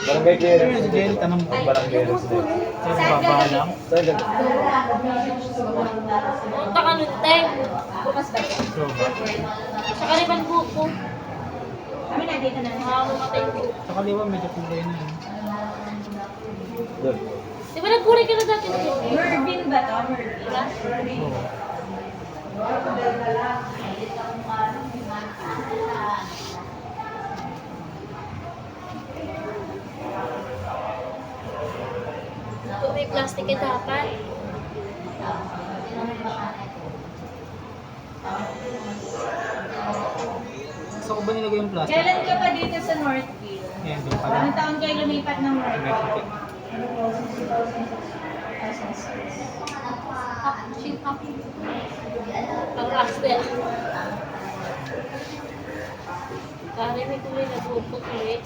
Barangay clearance. Si Jenny, tanong mo. Barangay clearance din. Saan baba lang? Saan ka? Punta ka nun, Teng. Bukas ba? So, ba? Sa kaliban buko. Kami na dito na. Makamatay ko. Sa kaliwa, medyo kulay na yun. Doon. Di ba nagkulay ka na dati? Mervin ba to? Mervin. Oo. Kung may plastic ka dapat. Saan ko ba nilagay yung plastic? Kailan ka pa dito sa Northville? Ayan, doon pala. Anong taon kayo lumipat ng May Northville? puti. Ang astel. Kari may kulay na buko ulit.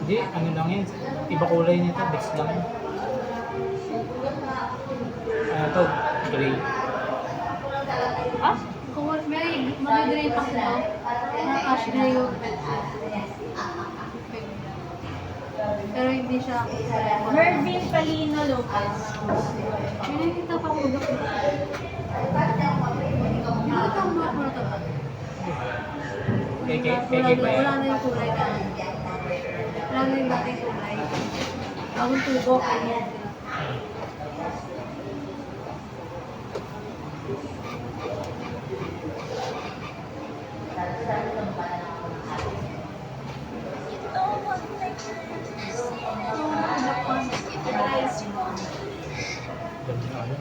Hindi, ano lang yan. Iba kulay nito, bits lang. Ano to? Gray. Ah? Kung may mag-gray pa sila, na ash gray yung pero hindi siya Mervin Palino Lopez. Pinakita pa ko ba? Nakita mo ba ito? Kay ba yan? Wala na yung kulay na. Wala na yung dating kulay. Bagong tubo. Ganda na ano.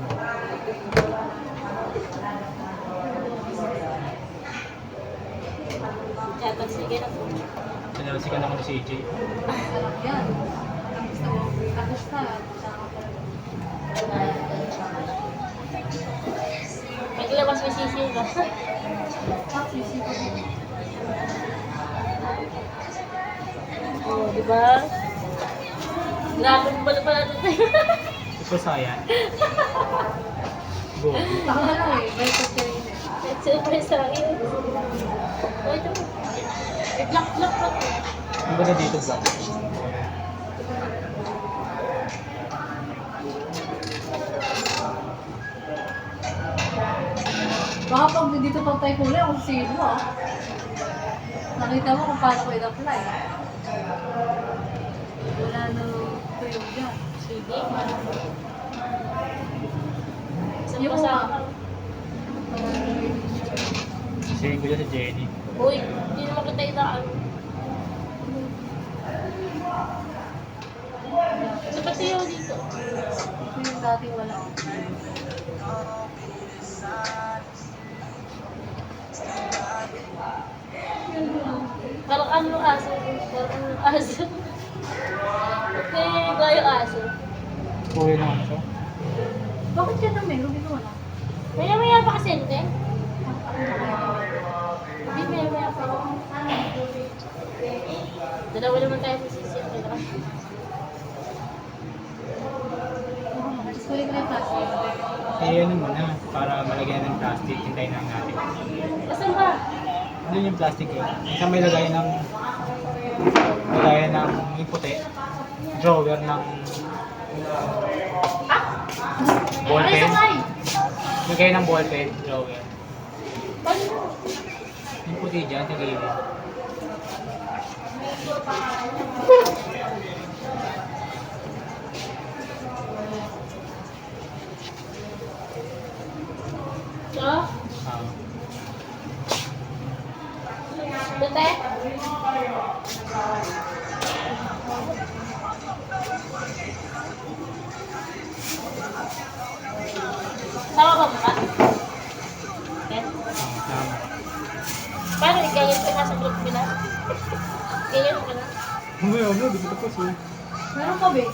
Yata sige na po. Sinalasikan ako ni CJ. Sarap yan. Ang gusto mo. Tapos na. Paglabas may sisiw ka. Oh, di ba? Grabe mo pala dito. Ito saya. Go. Tama lang eh. May pagkain eh. Super sa akin. Oh, ito. Lock pa. Ang ganda dito ba? Baka pag dito pag tayo kulay, ako sino ah. Nakita mo kung paano ko in-apply. Wala na tuyog dyan. Sige. Yung Yung mga Sige ko dyan si Jenny. Uy, hindi naman kita itaan. Sapat sa'yo dito. ito yung dating wala. Parang ano aso. Parang aso. Okay, tayo aso. Kulay naman siya. Bakit ka na meron? Dito wala. Maya-maya pa kasi, hindi? Hindi, maya-maya pa. Dalawa naman tayo sa sisiyo. Mas kulit na yung plastic. Eh, ano muna, para malagyan ng plastic, hintayin lang natin. Asan ba? Ano yung plastic eh? Isang may lagayan ng yung puti, drawer ng Ay, ballpen. sakay! Lagay ng ballpen, drawer. Paano? Yung puti dyan, sa gilid. Ah? Ah. Dute? Sama ba mukha? Yes. Tama. Paano igayat ka na sa group nila? Igayat ka na? Mamaya, di ko tapos eh. Meron pa, babe.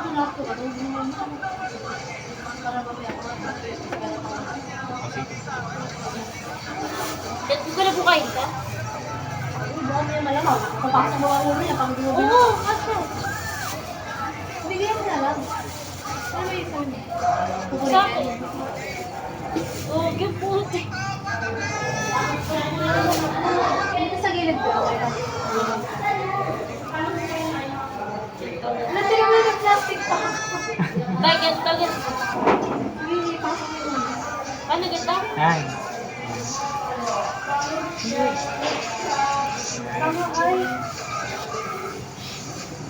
Ano na ito? Ano naman ito? Para mamaya ako. Kasi, Dito ko na bukain ka? Baka may malamang. Papasok mo ang ulo niya pag hindi mo Oo, binasa. kasi. Bigyan mo na lang. Ano ba yung phone niya? Sa akin. Oo, yung puti. Dito sa gilid Target, target. Hindi, pasok mo yun. Paano kita? Yan. Tama ay.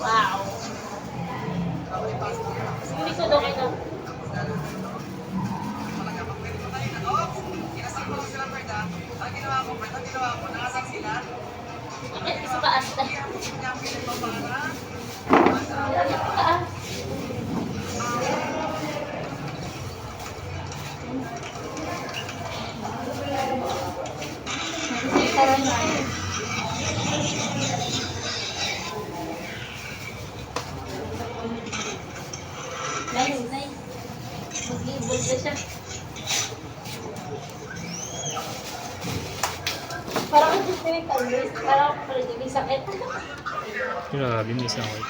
Wow. Hindi ko daw kayo. Isa taas na. Taas. Parang na. Nice, nice. Mag-ibol na siya. Parang ang distinct ang wrist. Parang may sakit. Grabe, may isang white.